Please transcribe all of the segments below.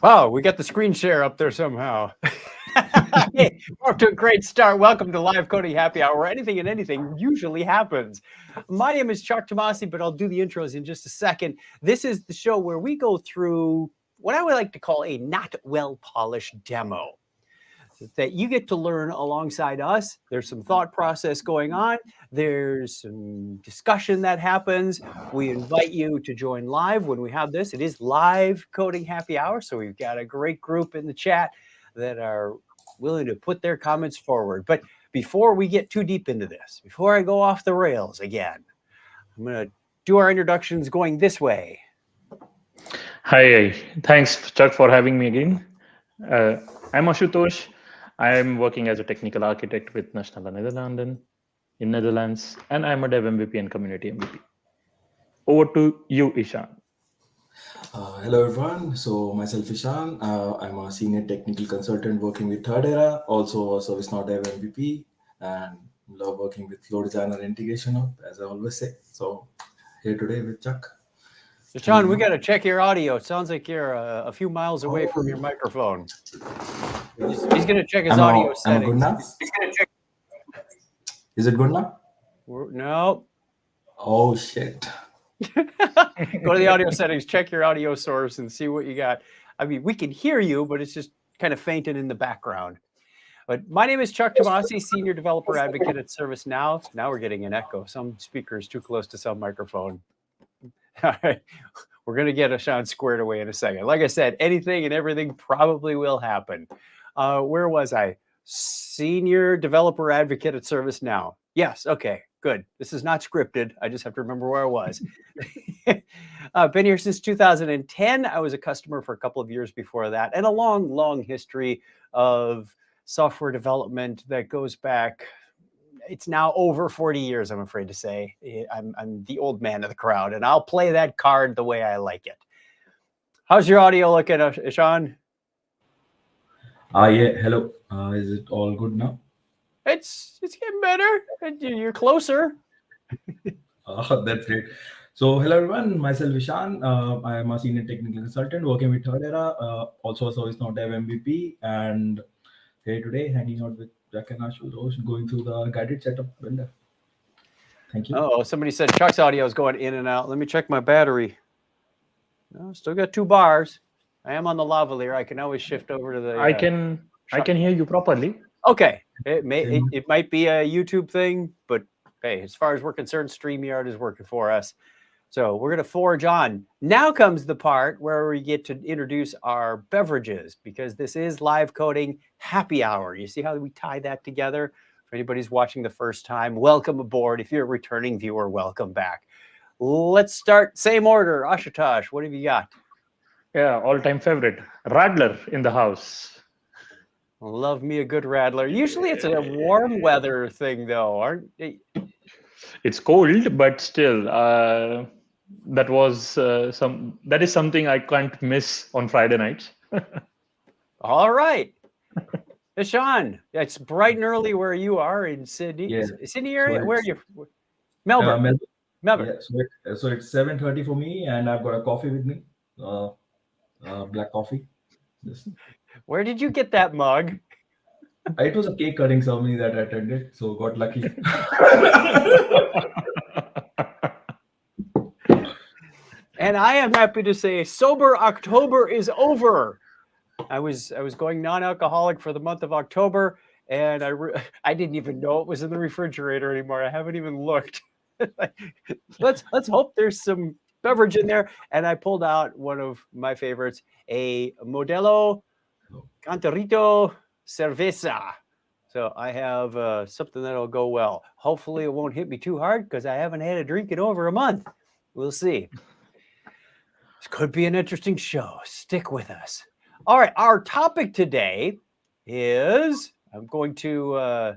Wow, we got the screen share up there somehow. Hey, we're off to a great start. Welcome to Live Coding Happy Hour, where anything and anything usually happens. My name is Chuck Tomasi, but I'll do the intros in just a second. This is the show where we go through what I would like to call a not well-polished demo that you get to learn alongside us. There's some thought process going on. There's some discussion that happens. We invite you to join live when we have this. It is Live Coding Happy Hour, so we've got a great group in the chat that are willing to put their comments forward. But before we get too deep into this, before I go off the rails again, I'm going to do our introductions going this way. Hi, thanks Chuck for having me again. I'm Ashutosh. I'm working as a technical architect with Nationale Nederlanden in Netherlands, and I'm a Dev MVP and Community MVP. Over to you, Ishan. Hello everyone, so myself Ishan, I'm a senior technical consultant working with Third Era, also a ServiceNow Dev MVP, and love working with Flow Designer and Integration Hub, as I always say. So here today with Chuck. So Sean, we got to check your audio. It sounds like you're a few miles away from your microphone. He's going to check his audio settings. Am I good now? He's going to check. Is it good now? No. Oh, shit. Go to the audio settings, check your audio source, and see what you got. I mean, we can hear you, but it's just kind of fainting in the background. But my name is Chuck Tomasi, Senior Developer Advocate at ServiceNow. Now we're getting an echo. Some speaker is too close to some microphone. All right. We're going to get Ashan squared away in a second. Like I said, anything and everything probably will happen. Where was I? Senior Developer Advocate at ServiceNow. Yes. Okay. Good. This is not scripted. I just have to remember where I was. Been here since 2010. I was a customer for a couple of years before that, and a long, long history of software development that goes back. It's now over 40 years, I'm afraid to say. I'm the old man of the crowd, and I'll play that card the way I like it. How's your audio looking, Ishan? Yeah, hello. Is it all good now? It's getting better. You're closer. That's great. So hello everyone, myself Ishan. I am a senior technical consultant working with Third Era, also a ServiceNow Dev MVP, and here today hanging out with Jack and Ashutosh, going through the guided setup window. Thank you. Oh, somebody said Chuck's audio is going in and out. Let me check my battery. No, still got 2 bars. I am on the lavalier. I can always shift over to the. I can hear you properly. Okay, it might be a YouTube thing, but hey, as far as we're concerned, StreamYard is working for us. So we're going to forge on. Now comes the part where we get to introduce our beverages, because this is Live Coding Happy Hour. You see how we tie that together? For anybody who's watching the first time, welcome aboard. If you're a returning viewer, welcome back. Let's start, same order. Ashutosh, what have you got? Yeah, all-time favorite. Radler in the house. Love me a good Radler. Usually it's a warm weather thing, though, aren't they? It's cold, but still, that is something I can't miss on Friday nights. All right. Ishan, it's bright and early where you are in Sydney. Yeah. Sydney area? So where are you? Melbourne. Melbourne. Yeah, so it's 7:30 for me, and I've got a coffee with me, black coffee. Yes. Where did you get that mug? It was a cake cutting ceremony that I attended, so got lucky. And I am happy to say Sober October is over. I was going non-alcoholic for the month of October, and I didn't even know it was in the refrigerator anymore. I haven't even looked. let's hope there's some beverage in there. And I pulled out one of my favorites, a Modelo Cantarito Cerveza. So I have something that'll go well. Hopefully it won't hit me too hard because I haven't had a drink in over a month. We'll see. This could be an interesting show. Stick with us. All right, our topic today is I'm going to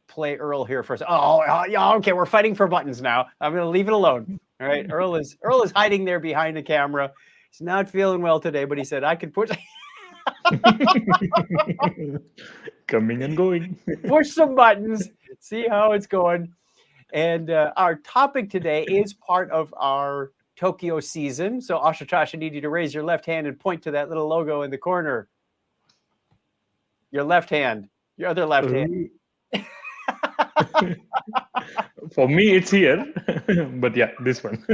play Earl here first. Oh, yeah, okay, we're fighting for buttons now. I'm going to leave it alone. All right, Earl is hiding there behind the camera. He's not feeling well today, but he said I could push Coming and going. push some buttons, see how it's going. And our topic today is part of our Tokyo season. So Ashutosh, I need you to raise your left hand and point to that little logo in the corner. Your left hand, your other left hand. For me, it's here, but yeah, this one.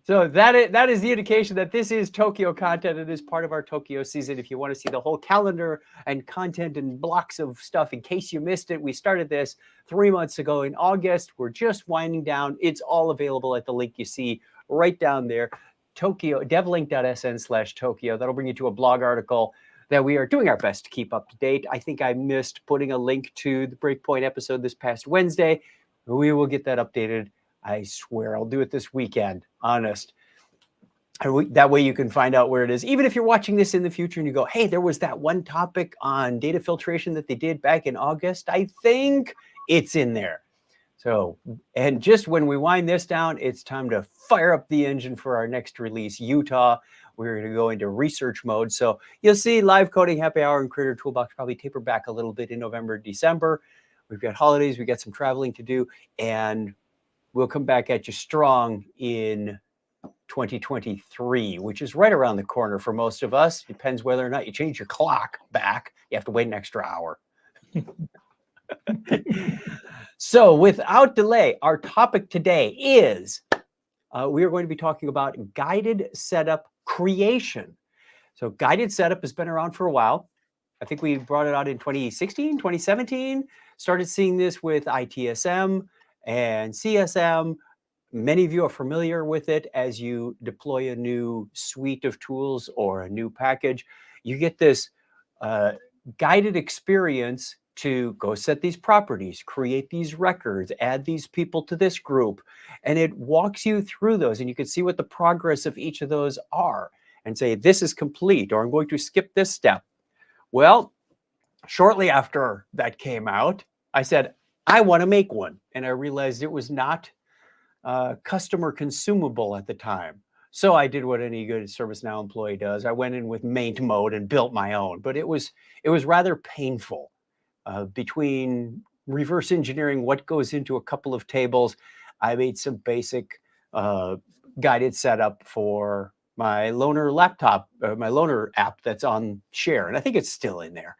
So that is the indication that this is Tokyo content. It is part of our Tokyo season. If you want to see the whole calendar and content and blocks of stuff, in case you missed it, we started this 3 months ago in August. We're just winding down. It's all available at the link you see right down there, Tokyo, devlink.sn/Tokyo. That'll bring you to a blog article that we are doing our best to keep up to date. I think I missed putting a link to the Breakpoint episode this past Wednesday. We will get that updated. I swear I'll do it this weekend, honest. That way you can find out where it is. Even if you're watching this in the future and you go, hey, there was that one topic on data filtration that they did back in August. I think it's in there. So, and just when we wind this down, it's time to fire up the engine for our next release, Utah. We're going to go into research mode. So you'll see live coding, happy hour, and creator toolbox probably taper back a little bit in November, December. We've got holidays. We've got some traveling to do. And we'll come back at you strong in 2023, which is right around the corner for most of us. Depends whether or not you change your clock back. You have to wait an extra hour. So without delay, our topic today is we are going to be talking about guided setup creation. So guided setup has been around for a while. I think we brought it out in 2016, 2017, started seeing this with ITSM and CSM. Many of you are familiar with it as you deploy a new suite of tools or a new package. You get this guided experience to go set these properties, create these records, add these people to this group, and it walks you through those, and you can see what the progress of each of those are and say, this is complete, or I'm going to skip this step. Well, shortly after that came out, I said, I want to make one. And I realized it was not customer consumable at the time. So I did what any good ServiceNow employee does. I went in with maint mode and built my own, but it was rather painful. Between reverse engineering what goes into a couple of tables, I made some basic guided setup for my loaner laptop, my loaner app that's on Share. And I think it's still in there.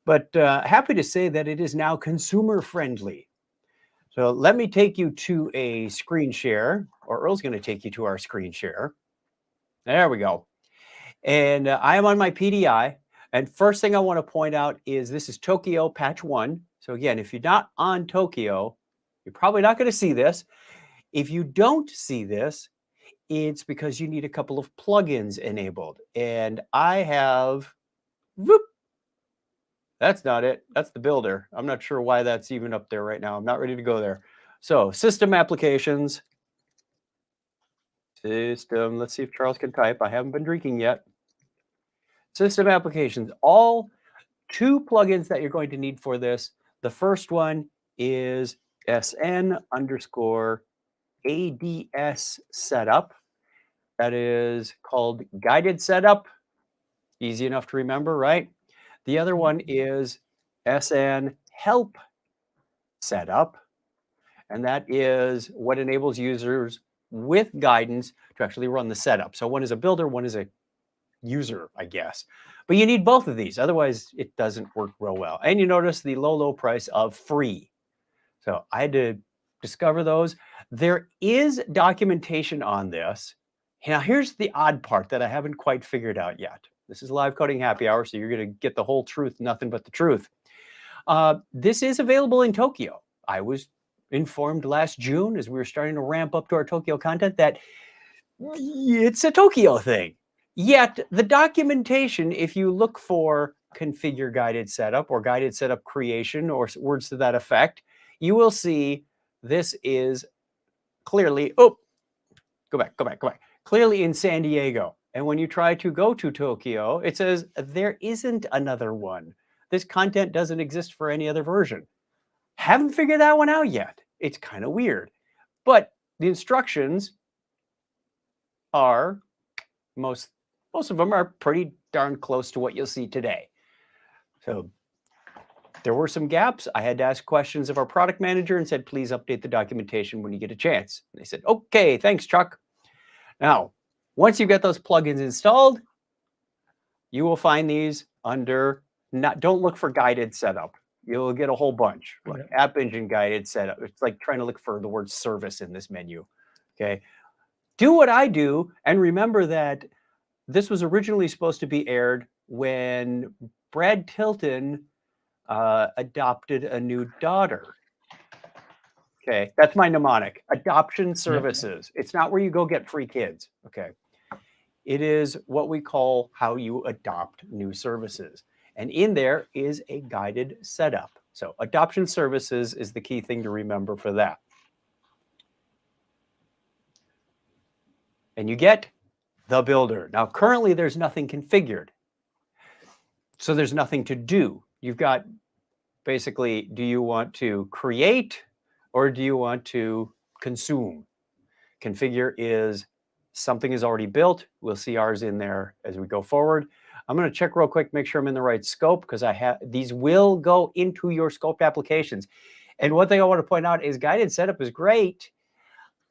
But happy to say that it is now consumer friendly. So let me take you to a screen share, or Earl's going to take you to our screen share. There we go. And I am on my PDI. And first thing I want to point out is this is Tokyo patch 1. So again, if you're not on Tokyo, you're probably not going to see this. If you don't see this, it's because you need a couple of plugins enabled. And I have, whoop, that's not it. That's the builder. I'm not sure why that's even up there right now. I'm not ready to go there. So system applications. System, let's see if Charles can type. I haven't been drinking yet. System applications, all 2 plugins that you're going to need for this. The first one is SN_ADS setup. That is called guided setup. Easy enough to remember, right? The other one is SN help setup. And that is what enables users with guidance to actually run the setup. So one is a builder, one is a user, I guess. But you need both of these. Otherwise, it doesn't work real well. And you notice the low price of free. So I had to discover those. There is documentation on this. Now, here's the odd part that I haven't quite figured out yet. This is live coding happy hour, so you're going to get the whole truth, nothing but the truth. This is available in Tokyo. I was informed last June as we were starting to ramp up to our Tokyo content that it's a Tokyo thing. Yet the documentation, if you look for configure guided setup or guided setup creation or words to that effect, you will see this is clearly, go back. Clearly in San Diego. And when you try to go to Tokyo, it says there isn't another one. This content doesn't exist for any other version. Haven't figured that one out yet. It's kind of weird. But the instructions are, most of them are pretty darn close to what you'll see today. So there were some gaps. I had to ask questions of our product manager and said, please update the documentation when you get a chance. And they said, okay, thanks, Chuck. Now, once you get those plugins installed, you will find these under, don't look for guided setup. You'll get a whole bunch, like App Engine guided setup. It's like trying to look for the word service in this menu, okay? Do what I do and remember that this was originally supposed to be aired when Brad Tilton adopted a new daughter. Okay, that's my mnemonic. Adoption services. It's not where you go get free kids. Okay, it is what we call how you adopt new services. And in there is a guided setup. So adoption services is the key thing to remember for that. And you get the builder. Now, currently there's nothing configured. So there's nothing to do. You've got basically, do you want to create or do you want to consume? Configure is something is already built. We'll see ours in there as we go forward. I'm going to check real quick, make sure I'm in the right scope because these will go into your scoped applications. And one thing I want to point out is guided setup is great.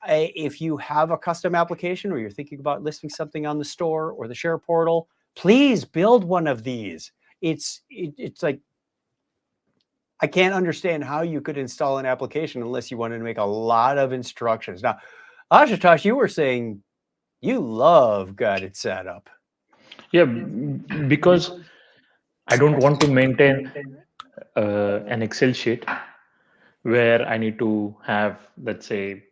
If you have a custom application or you're thinking about listing something on the store or the share portal, please build one of these. It's like, I can't understand how you could install an application unless you wanted to make a lot of instructions. Now, Ashutosh, you were saying you love guided setup. Yeah, because I don't want to maintain an Excel sheet where I need to have, let's say,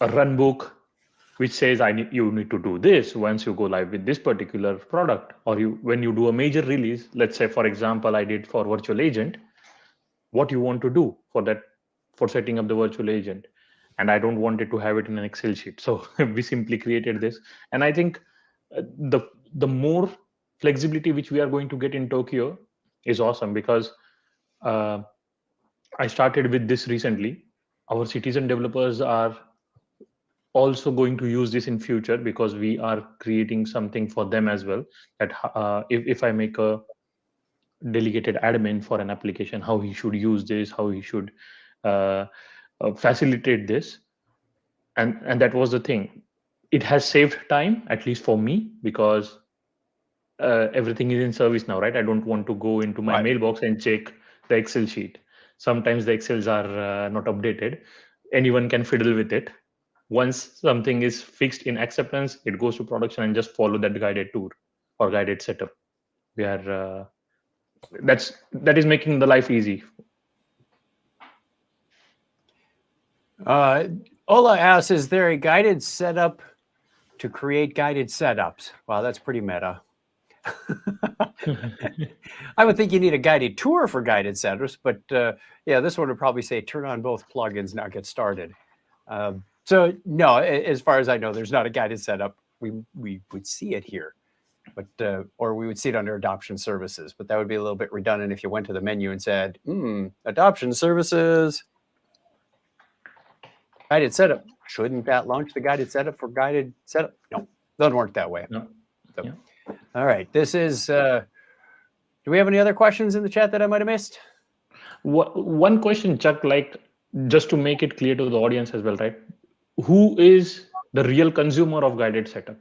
a run book which says you need to do this once you go live with this particular product, or when you do a major release. Let's say, for example, I did for virtual agent, what you want to do for setting up the virtual agent, and I don't want it to have it in an Excel sheet. So we simply created this, and I think the more flexibility which we are going to get in Tokyo is awesome, because I started with this recently. Our citizen developers are also going to use this in future because we are creating something for them as well, that if I make a delegated admin for an application, how he should use this, how he should facilitate this. And that was the thing. It has saved time, at least for me, because everything is in ServiceNow, right? I don't want to go into my mailbox and check the Excel sheet. Sometimes the Excels are not updated. Anyone can fiddle with it. Once something is fixed in acceptance, it goes to production and just follow that guided tour or guided setup. That is making the life easy. Ola asks, is there a guided setup to create guided setups? Wow, that's pretty meta. I would think you need a guided tour for guided setups, but yeah, this one would probably say turn on both plugins, now get started. So no, as far as I know, there's not a guided setup. We would see it here, but or we would see it under adoption services, but that would be a little bit redundant if you went to the menu and said, adoption services, guided setup. Shouldn't that launch the guided setup for guided setup? No, doesn't work that way. No. So, Yeah. All right, this is, do we have any other questions in the chat that I might have missed? One question, Chuck, like just to make it clear to the audience as well, right? Who is the real consumer of guided setup?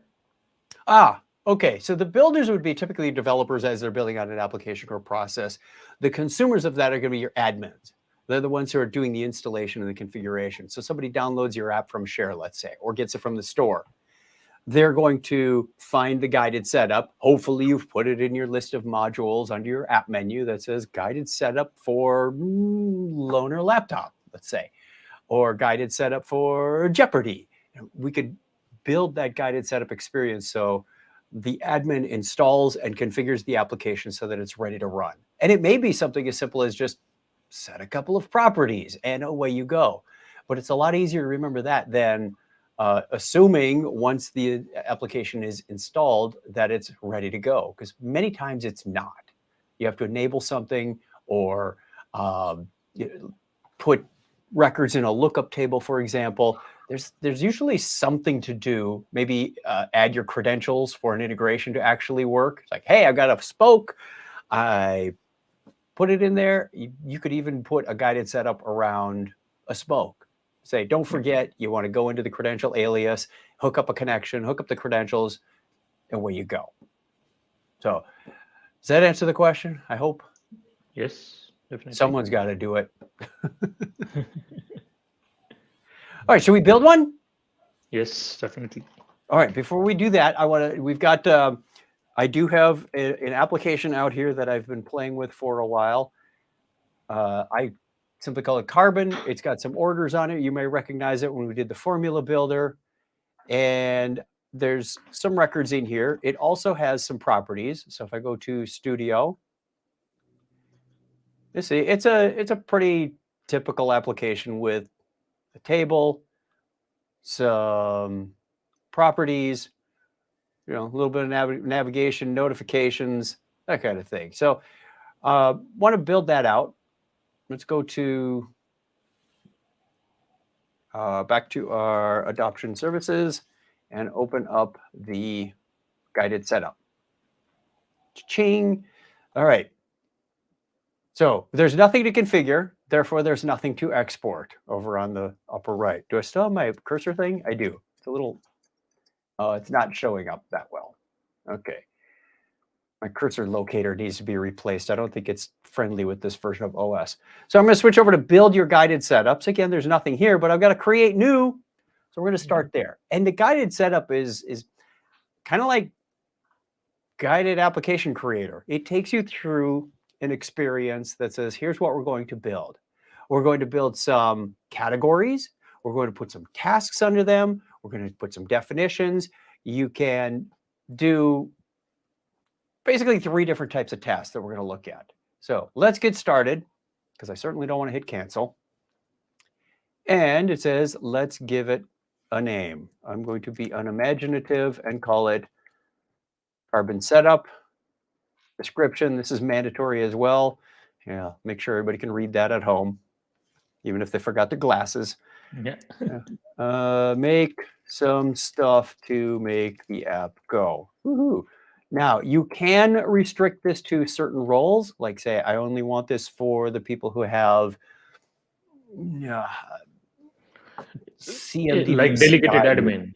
Okay. So the builders would be typically developers as they're building out an application or process. The consumers of that are going to be your admins. They're the ones who are doing the installation and the configuration. So somebody downloads your app from Share, let's say, or gets it from the store. They're going to find the guided setup. Hopefully you've put it in your list of modules under your app menu that says guided setup for loaner laptop, let's say, or guided setup for Jeopardy. We could build that guided setup experience so the admin installs and configures the application so that it's ready to run. And it may be something as simple as just set a couple of properties and away you go. But it's a lot easier to remember that than assuming once the application is installed that it's ready to go, because many times it's not. You have to enable something or put records in a lookup table, for example. There's usually something to do, maybe add your credentials for an integration to actually work. It's like, hey, I've got a spoke. I put it in there. You could even put a guided setup around a spoke. Say, don't forget, you want to go into the credential alias, hook up a connection, hook up the credentials, and away you go. So does that answer the question? I hope. Yes, definitely. Someone's got to do it. All right, should we build one? Yes, definitely. All right, before we do that, I do have an application out here that I've been playing with for a while. I simply call it Carbon. It's got some orders on it. You may recognize it when we did the formula builder. And there's some records in here. It also has some properties. So if I go to Studio, you see it's a pretty typical application with a table, some properties, a little bit of navigation, notifications, that kind of thing. So want to build that out. Let's go to back to our adoption services and open up the guided setup. Cha-ching. All right. So there's nothing to configure. Therefore, there's nothing to export over on the upper right. Do I still have my cursor thing? I do. It's a little, it's not showing up that well. Okay. My cursor locator needs to be replaced. I don't think it's friendly with this version of OS. So I'm going to switch over to build your guided setups. Again, there's nothing here, but I've got to create new. So we're going to start there. And the guided setup is kind of like guided application creator. It takes you through an experience that says, here's what we're going to build. We're going to build some categories. We're going to put some tasks under them. We're going to put some definitions. You can do basically 3 different types of tasks that we're going to look at. So let's get started, because I certainly don't want to hit cancel. And it says, let's give it a name. I'm going to be unimaginative and call it Carbon Setup. Description, this is mandatory as well. Yeah, make sure everybody can read that at home, even if they forgot their glasses. Yeah. Make some stuff to make the app go. Woohoo. Now, you can restrict this to certain roles, like say, I only want this for the people who have CMDB like delegated style. admin,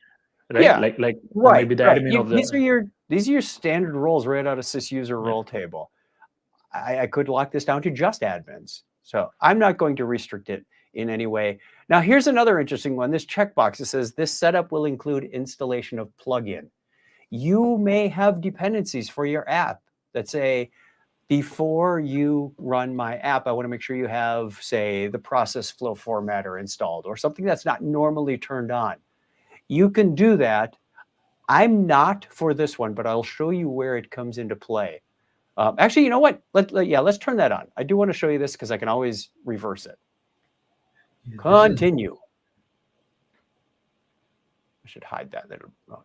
right? Yeah, like right, maybe the right. admin of the. These are your standard roles right out of sysuser role table. I could lock this down to just admins. So I'm not going to restrict it in any way. Now, here's another interesting one. This checkbox, it says this setup will include installation of plugin. You may have dependencies for your app that say, before you run my app, I want to make sure you have, say, the process flow formatter installed or something that's not normally turned on. You can do that. I'm not for this one, but I'll show you where it comes into play. Actually, you know what? Let's turn that on. I do want to show you this because I can always reverse it. Continue. I should hide that.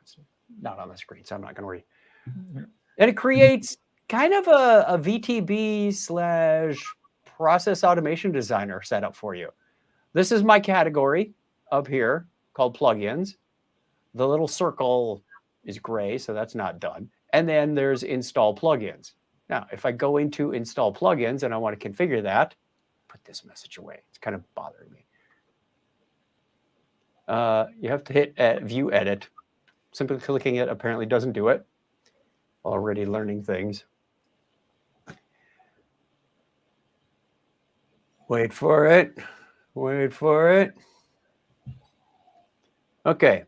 It's not on the screen, so I'm not going to read. And it creates kind of a VTB/process automation designer setup for you. This is my category up here called plugins. The little circle is gray, so that's not done. And then there's install plugins. Now, if I go into install plugins and I want to configure that, put this message away. It's kind of bothering me. You have to hit view edit. Simply clicking it apparently doesn't do it. Already learning things. Wait for it. Wait for it. Okay.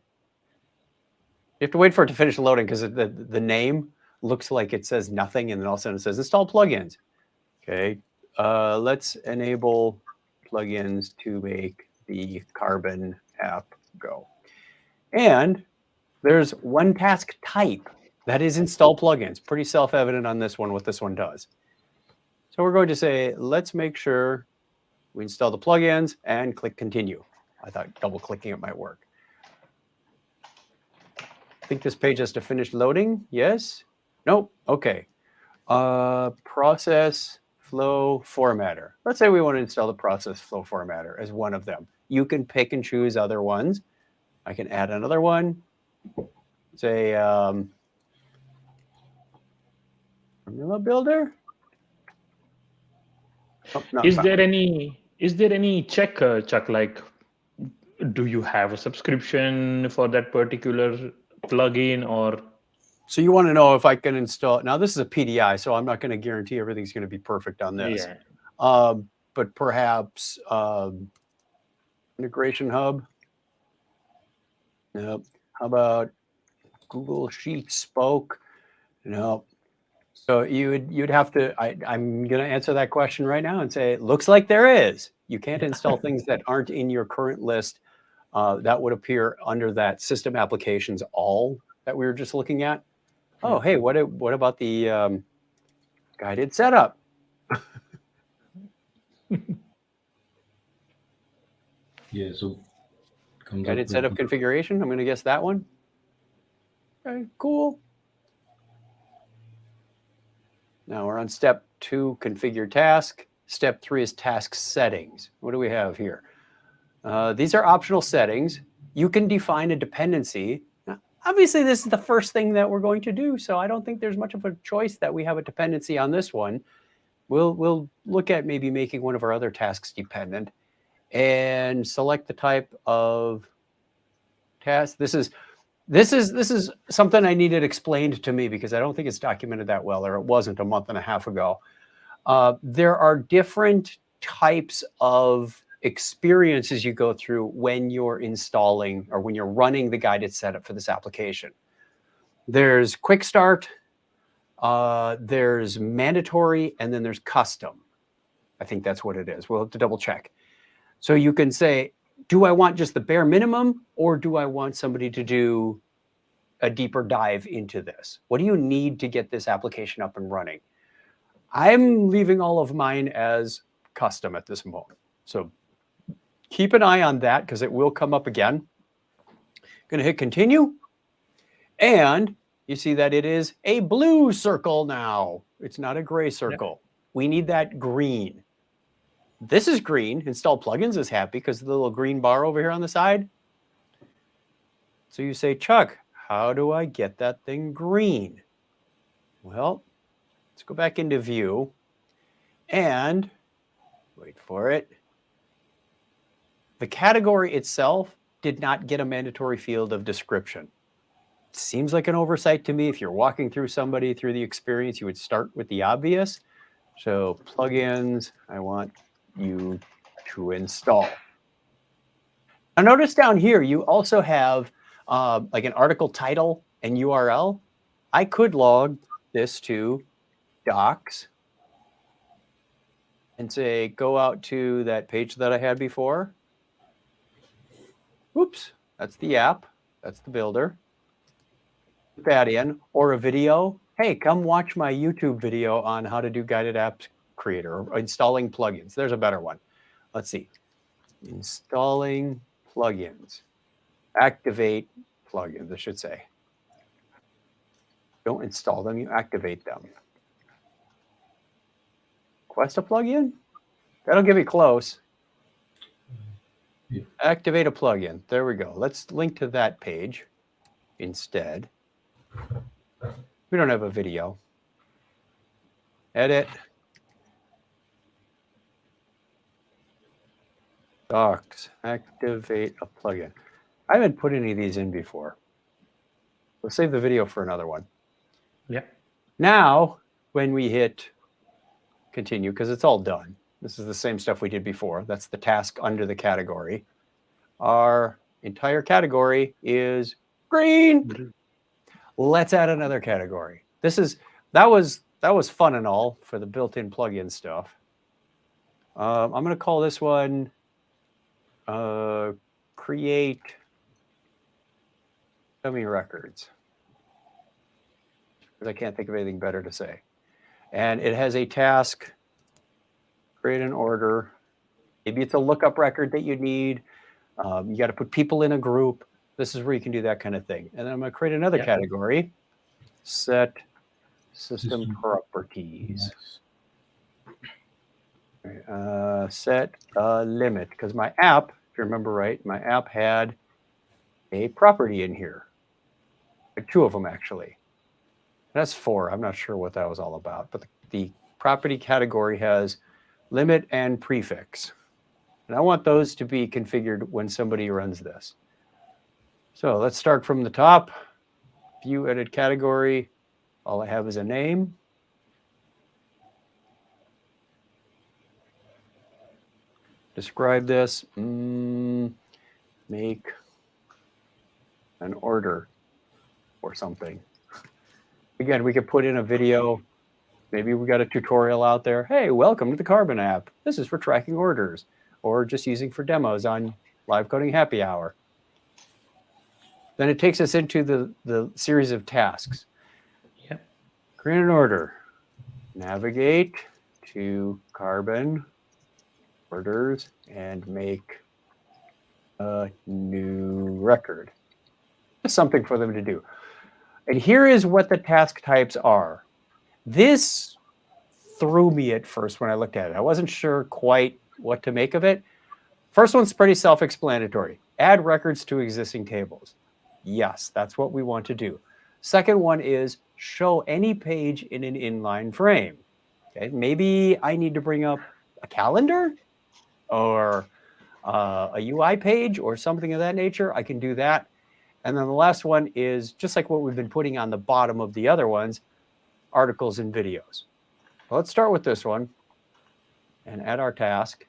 You have to wait for it to finish loading because the name looks like it says nothing, and then all of a sudden it says install plugins. Okay. Let's enable plugins to make the Carbon app go. And there's one task type that is install plugins. Pretty self-evident on this one what this one does. So we're going to say, let's make sure we install the plugins and click continue. I thought double clicking it might work. I think this page has to finish loading. Yes? Nope. Okay. Process flow formatter. Let's say we want to install the process flow formatter as one of them. You can pick and choose other ones. I can add another one. Say formula builder. Oh, no, Is there any check, Chuck? Like, do you have a subscription for that particular plugin, or? So you want to know if I can install. Now this is a PDI, so I'm not going to guarantee everything's going to be perfect on this. Yeah. But perhaps integration hub. Nope. How about Google Sheets Spoke? No. So you'd have to. I'm going to answer that question right now and say it looks like there is. You can't install things that aren't in your current list. That would appear under that system applications all that we were just looking at. Oh, hey, what about the guided setup? Yeah, so comes Guided up setup with configuration. I'm going to guess that one. Okay, cool. Now we're on step 2, configure task. Step 3 is task settings. What do we have here? These are optional settings. You can define a dependency. Now, obviously, this is the first thing that we're going to do, so I don't think there's much of a choice that we have a dependency on this one. We'll look at maybe making one of our other tasks dependent and select the type of task. This is something I needed explained to me because I don't think it's documented that well, or it wasn't a month and a half ago. There are different types of experiences you go through when you're installing or when you're running the guided setup for this application. There's quick start, there's mandatory, and then there's custom. I think that's what it is. We'll have to double check. So you can say, do I want just the bare minimum, or do I want somebody to do a deeper dive into this? What do you need to get this application up and running? I'm leaving all of mine as custom at this moment. So keep an eye on that because it will come up again. Going to hit continue. And you see that it is a blue circle now. It's not a gray circle. We need that green. This is green. Install plugins is happy because of the little green bar over here on the side. So you say, Chuck, how do I get that thing green? Well, let's go back into view and wait for it. The category itself did not get a mandatory field of description. It seems like an oversight to me. If you're walking through somebody through the experience, you would start with the obvious. So plugins, I want you to install. Now notice down here, you also have like an article title and URL. I could log this to docs and say, go out to that page that I had before. Oops, that's the app. That's the builder. Put that in, or a video. Hey, come watch my YouTube video on how to do guided apps creator or installing plugins. There's a better one. Let's see. Installing plugins. Activate plugins, I should say. Don't install them, you activate them. Request a plugin? That'll get me close. Yeah. Activate a plugin. There we go. Let's link to that page instead. We don't have a video. Edit. Docs. Activate a plugin. I haven't put any of these in before. We'll save the video for another one. Yeah. Now, when we hit continue, because it's all done, This is the same stuff we did before. That's the task under the category. Our entire category is green. Let's add another category. That was fun and all for the built-in plugin stuff. I'm going to call this one create dummy records, because I can't think of anything better to say. And it has a task, create an order. Maybe it's a lookup record that you need. You got to put people in a group. This is where you can do that kind of thing. And then I'm going to create another category, set system properties. Set a limit, because my app, if you remember right, my app had a property in here. Like 2 of them, actually. That's 4. I'm not sure what that was all about. But the property category has limit and prefix. And I want those to be configured when somebody runs this. So let's start from the top. View, edit category. All I have is a name. Describe this. Make an order or something. Again, we could put in a video. Maybe we got a tutorial out there. Hey, welcome to the Carbon app. This is for tracking orders, or just using for demos on Live Coding Happy Hour. Then it takes us into the series of tasks. Yep. Create an order. Navigate to Carbon orders and make a new record. Just something for them to do. And here is what the task types are. This threw me at first when I looked at it. I wasn't sure quite what to make of it. First one's pretty self-explanatory. Add records to existing tables. Yes, that's what we want to do. Second one is show any page in an inline frame. Okay, maybe I need to bring up a calendar or a UI page or something of that nature. I can do that. And then the last one is just like what we've been putting on the bottom of the other ones, articles and videos. Well, let's start with this one and add our task.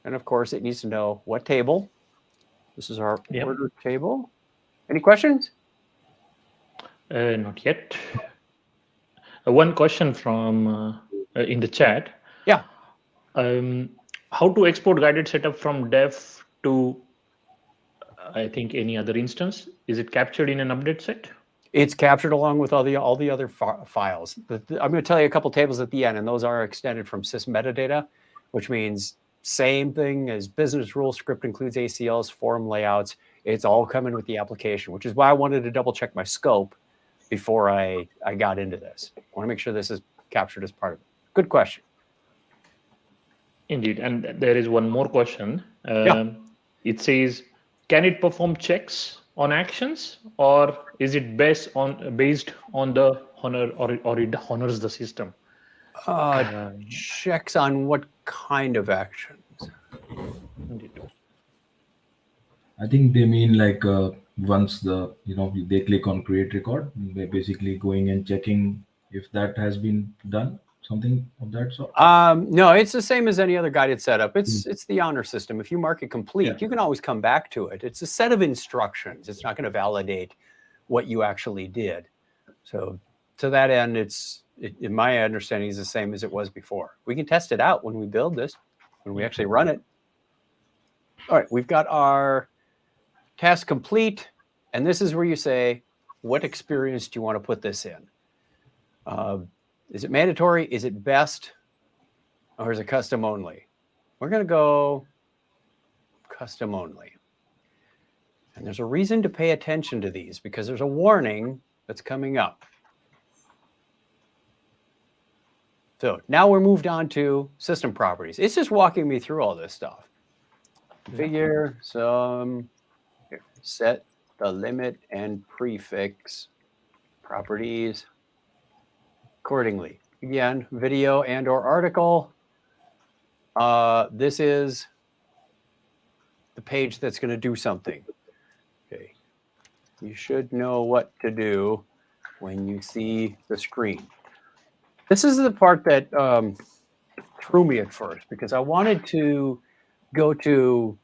And of course, it needs to know what table. This is our order table. Any questions? Not yet. One question from in the chat. Yeah. How to export guided setup from dev to, I think, any other instance? Is it captured in an update set? It's captured along with all the other files. I'm going to tell you a couple tables at the end, and those are extended from sys metadata, which means same thing as business rules. Script includes ACLs, form layouts. It's all coming with the application, which is why I wanted to double check my scope before I got into this. I want to make sure this is captured as part of it. Good question. Indeed. And there is one more question. It says, can it perform checks on actions, or is it based on the honor, or it honors the system? Checks on what kind of actions? Indeed. I think they mean like once they click on create record, they're basically going and checking if that has been done, something of that sort. No, it's the same as any other guided setup. It's the honor system. If you mark it complete, you can always come back to it. It's a set of instructions. It's not going to validate what you actually did. So to that end, in my understanding, is the same as it was before. We can test it out when we build this, when we actually run it. All right, we've got our task complete, and this is where you say, what experience do you want to put this in? Is it mandatory? Is it best? Or is it custom only? We're going to go custom only. And there's a reason to pay attention to these, because there's a warning that's coming up. So now we're moved on to system properties. It's just walking me through all this stuff. Configure some, set the limit and prefix properties accordingly. Again, video and or article. This is the page that's going to do something. Okay. You should know what to do when you see the screen. This is the part that threw me at first because I wanted to go to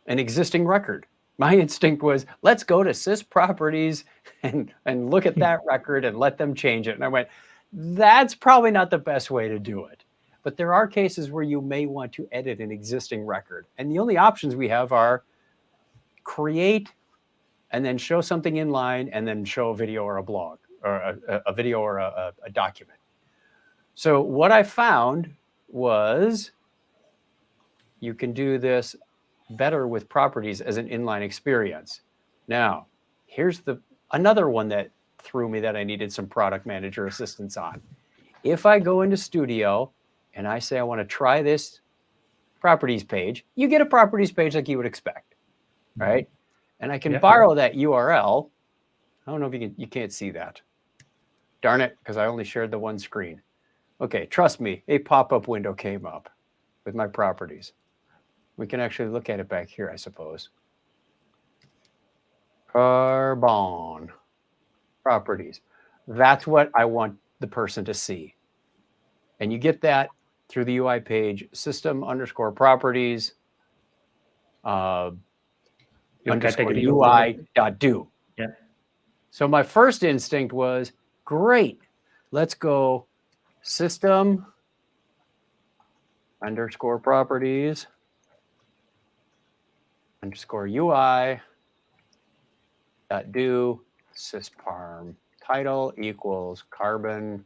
an existing record. My instinct was, let's go to sys properties and look at that record and let them change it. And I went, that's probably not the best way to do it. But there are cases where you may want to edit an existing record. And the only options we have are create and then show something in line and then show a video or a blog or a video or a document. So what I found was you can do this better with properties as an inline experience. Now, here's another one that threw me that I needed some product manager assistance on. If I go into Studio and I say I want to try this properties page, you get a properties page like you would expect, right? And I can borrow that URL. I don't know if you can't see that. Darn it, because I only shared the one screen. Okay, trust me, a pop-up window came up with my properties. We can actually look at it back here, I suppose. Carbon properties. That's what I want the person to see. And you get that through the UI page, system_properties _UI.do. Yeah. So my first instinct was, great, let's go system_properties _UI.do sysparm title equals carbon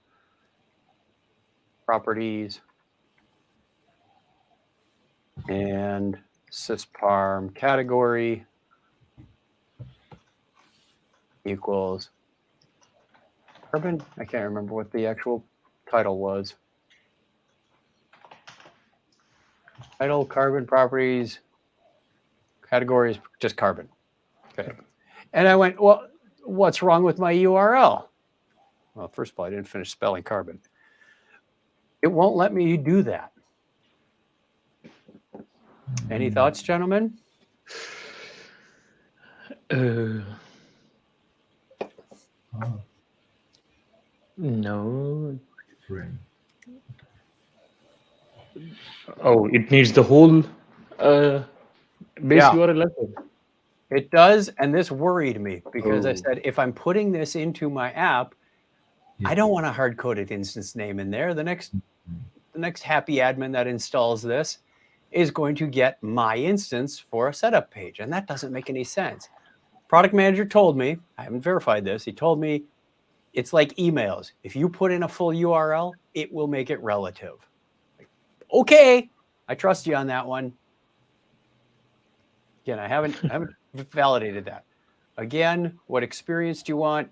properties and sysparm category equals carbon. I can't remember what the actual title was. Title, carbon properties, categories, just carbon. Okay. And I went, well, what's wrong with my URL? Well, first of all, I didn't finish spelling carbon. It won't let me do that. Any thoughts, gentlemen? No. Friend. Oh, it needs the whole base URL. It does, and this worried me because I said, if I'm putting this into my app, I don't want a hard-coded instance name in there. The next happy admin that installs this is going to get my instance for a setup page, and that doesn't make any sense. Product manager told me, I haven't verified this, he told me it's like emails. If you put in a full URL, it will make it relative. Okay, I trust you on that one. Again, I haven't validated that. Again, what experience do you want?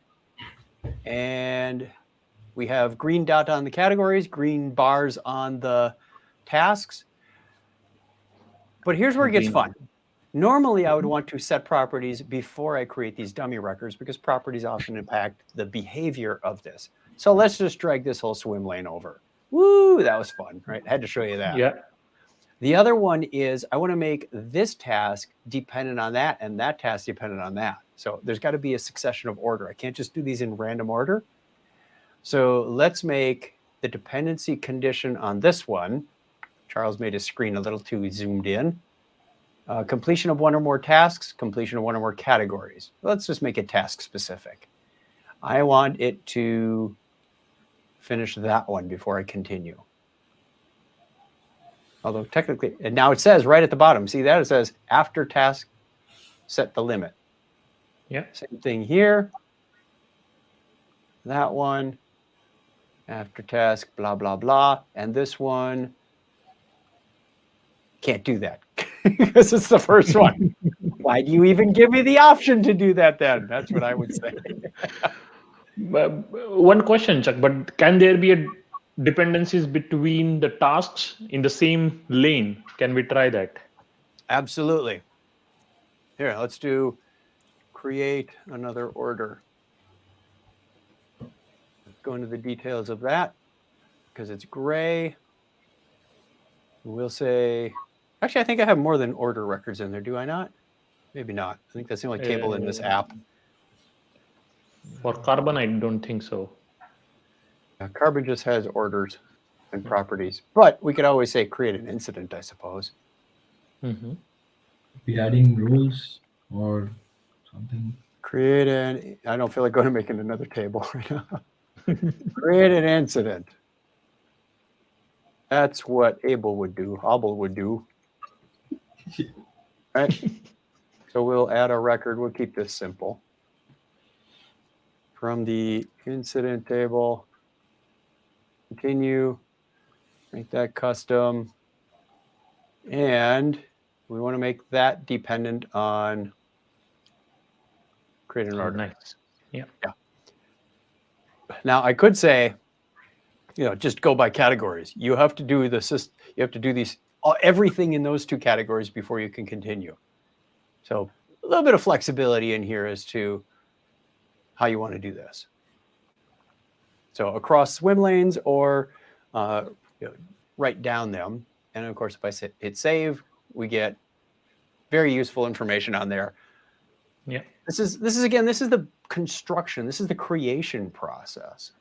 And we have green dot on the categories, green bars on the tasks. But here's where it gets fun. Normally, I would want to set properties before I create these dummy records because properties often impact the behavior of this. So let's just drag this whole swim lane over. Woo, that was fun, right? I had to show you that. Yeah. The other one is I want to make this task dependent on that and that task dependent on that. So there's got to be a succession of order. I can't just do these in random order. So let's make the dependency condition on this one. Charles made his screen a little too zoomed in. Completion of one or more tasks, completion of one or more categories. Let's just make it task specific. I want it to finish that one before I continue. Although technically, and now it says right at the bottom, see that? It says after task, set the limit. Yeah. Same thing here. That one, after task, blah, blah, blah. And this one, can't do that because it's the first one. Why do you even give me the option to do that then? That's what I would say. One question, Chuck, but can there be a dependencies between the tasks in the same lane? Can we try that? Absolutely. Here, let's do create another order. Let's go into the details of that because it's gray. We'll say, actually, I think I have more than order records in there. Do I not? Maybe not. I think that's the only table in this app. For Carbon, I don't think so. Carbon just has orders. and properties. But we could always say create an incident, I suppose. Mm-hmm. Be adding rules or something. Create an, I don't feel like going to making another table right now. Create an incident. That's what Abel would do. Right? So we'll add a record. We'll keep this simple. From the incident table, continue, make that custom. And we want to make that dependent on create an order. Nice. Yeah. Now I could say, just go by categories. You have to do this. You have to do everything in those two categories before you can continue. So a little bit of flexibility in here as to how you want to do this. So across swim lanes or write down them. And of course, if I hit save, we get very useful information on there. Yeah. This is the construction. This is the creation process.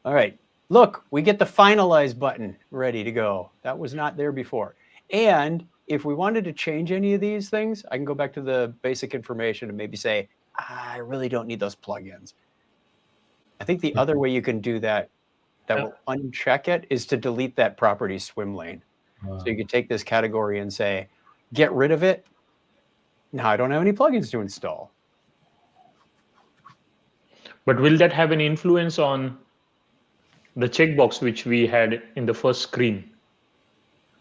All right. Look, we get the finalize button ready to go. That was not there before. And if we wanted to change any of these things, I can go back to the basic information and maybe say, I really don't need those plugins. I think the other way you can do that will uncheck it, is to delete that property swim lane. So you could take this category and say, get rid of it. Now I don't have any plugins to install. But will that have any influence on the checkbox which we had in the first screen?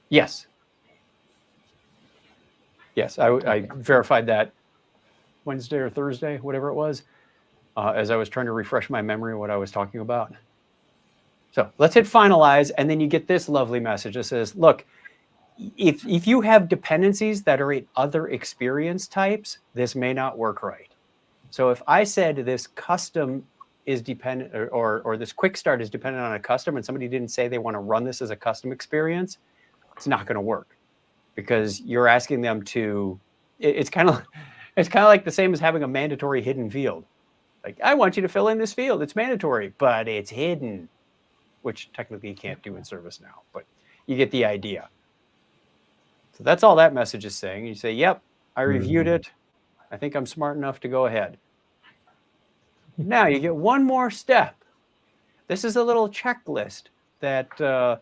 Yes. Yes, I verified that Wednesday or Thursday, whatever it was, as I was trying to refresh my memory of what I was talking about. So let's hit finalize, and then you get this lovely message that says, look, if you have dependencies that are in other experience types, this may not work right. So if I said this custom is dependent, or this quick start is dependent on a custom, and somebody didn't say they want to run this as a custom experience, it's not going to work, because you're asking them to, it's kind of like the same as having a mandatory hidden field. Like, I want you to fill in this field. It's mandatory, but it's hidden, which technically you can't do in ServiceNow, but you get the idea. So that's all that message is saying. You say, yep, I reviewed it. I think I'm smart enough to go ahead. Now you get one more step. This is a little checklist that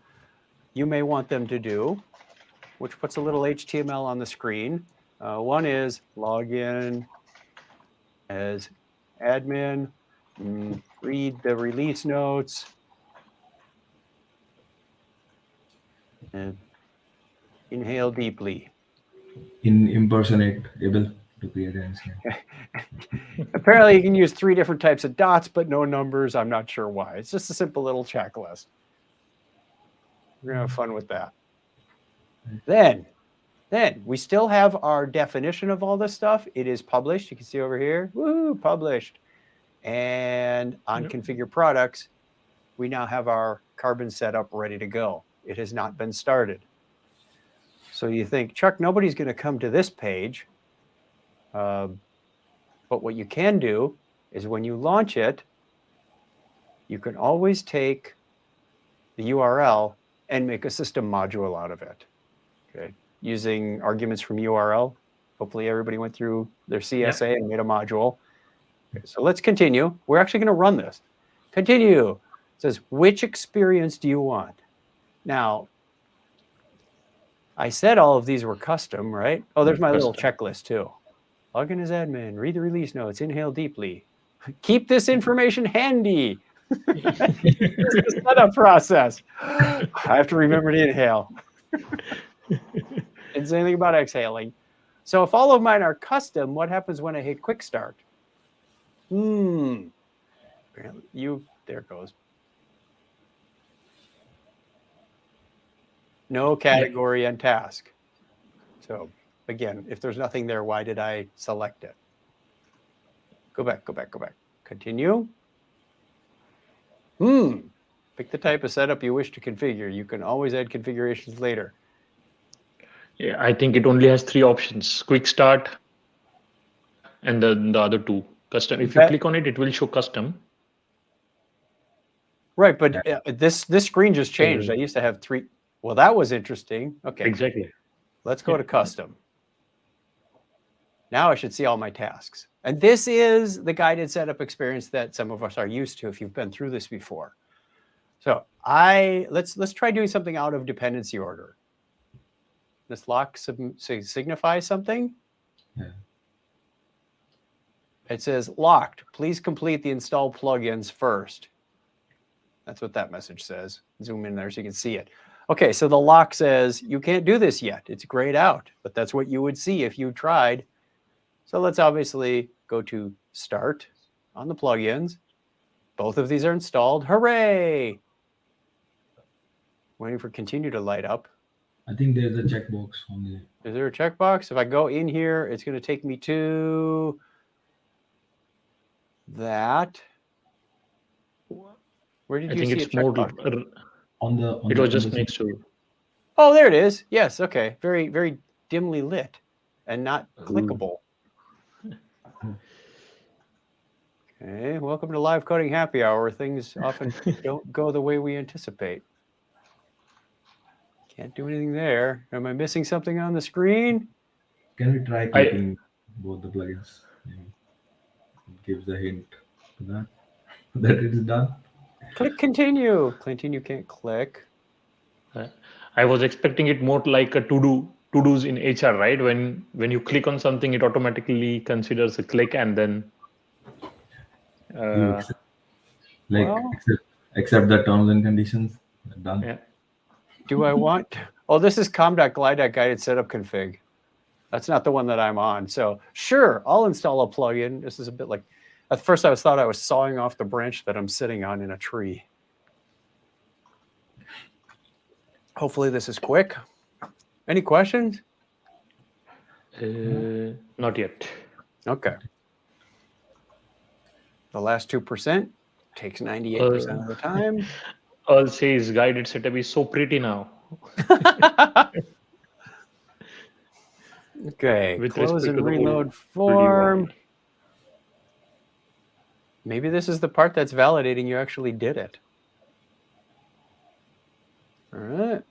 you may want them to do, which puts a little HTML on the screen. One is log in as admin, read the release notes, and inhale deeply. Impersonate able to create an incident. Apparently you can use 3 different types of dots, but no numbers. I'm not sure why. It's just a simple little checklist. We're gonna have fun with that. Then we still have our definition of all this stuff. It is published. You can see over here, woohoo, published. And on configure products, we now have our carbon setup ready to go. It has not been started. So you think, Chuck, nobody's going to come to this page. But what you can do is when you launch it, you can always take the URL and make a system module out of it. Okay, using arguments from URL. Hopefully everybody went through their CSA and made a module. Okay, so let's continue. We're actually going to run this. Continue. It says, which experience do you want? Now, I said all of these were custom, right? Oh, there's my little checklist too. Log in as admin, read the release notes, inhale deeply. Keep this information handy. This is the setup process. I have to remember to inhale. Didn't say anything about exhaling. So if all of mine are custom, what happens when I hit quick start? There it goes. No category and task. So again, if there's nothing there, why did I select it? Go back. Continue. Pick the type of setup you wish to configure. You can always add configurations later. Yeah, I think it only has 3 options: quick start, and then the other 2 custom. If you click on it, it will show custom. Right, but this screen just changed. I used to have 3. Well, that was interesting. Okay, Exactly. let's go to custom. Now I should see all my tasks. And this is the guided setup experience that some of us are used to if you've been through this before. So let's try doing something out of dependency order. This lock signifies something. Yeah. It says locked. Please complete the install plugins first. That's what that message says. Zoom in there so you can see it. Okay, so the lock says you can't do this yet. It's grayed out, but that's what you would see if you tried. So let's obviously go to start on the plugins. Both of these are installed. Hooray! Waiting for continue to light up. I think there's a checkbox on the. Is there a checkbox? If I go in here, it's going to take me to that. Where did I you think see it's a more. checkbox? On It the was just on the- next to. Oh, there it is. Yes. Okay. Very, very dimly lit and not clickable. Okay. Welcome to Live Coding Happy Hour. Things often don't go the way we anticipate. Can't do anything there. Am I missing something on the screen? Can we try clicking both the plugins? Maybe it gives a hint to that that it is done. Click continue. Continue can't click. I was expecting it more like a to-dos in HR, right? When you click on something, it automatically considers a click and then. You accept, Well- accept the terms and conditions. Done. Yeah. Do I want? Oh, this is com.glide guided setup config. That's not the one that I'm on. So sure, I'll install a plugin. This is a bit like, at first I thought I was sawing off the branch that I'm sitting on in a tree. Hopefully this is quick. Any questions? Not yet. Okay. The last 2% takes 98% of the time. All says guided setup is so pretty now. Okay, With close respect and to the reload old form. UI. Maybe this is the part that's validating you actually did it. All right.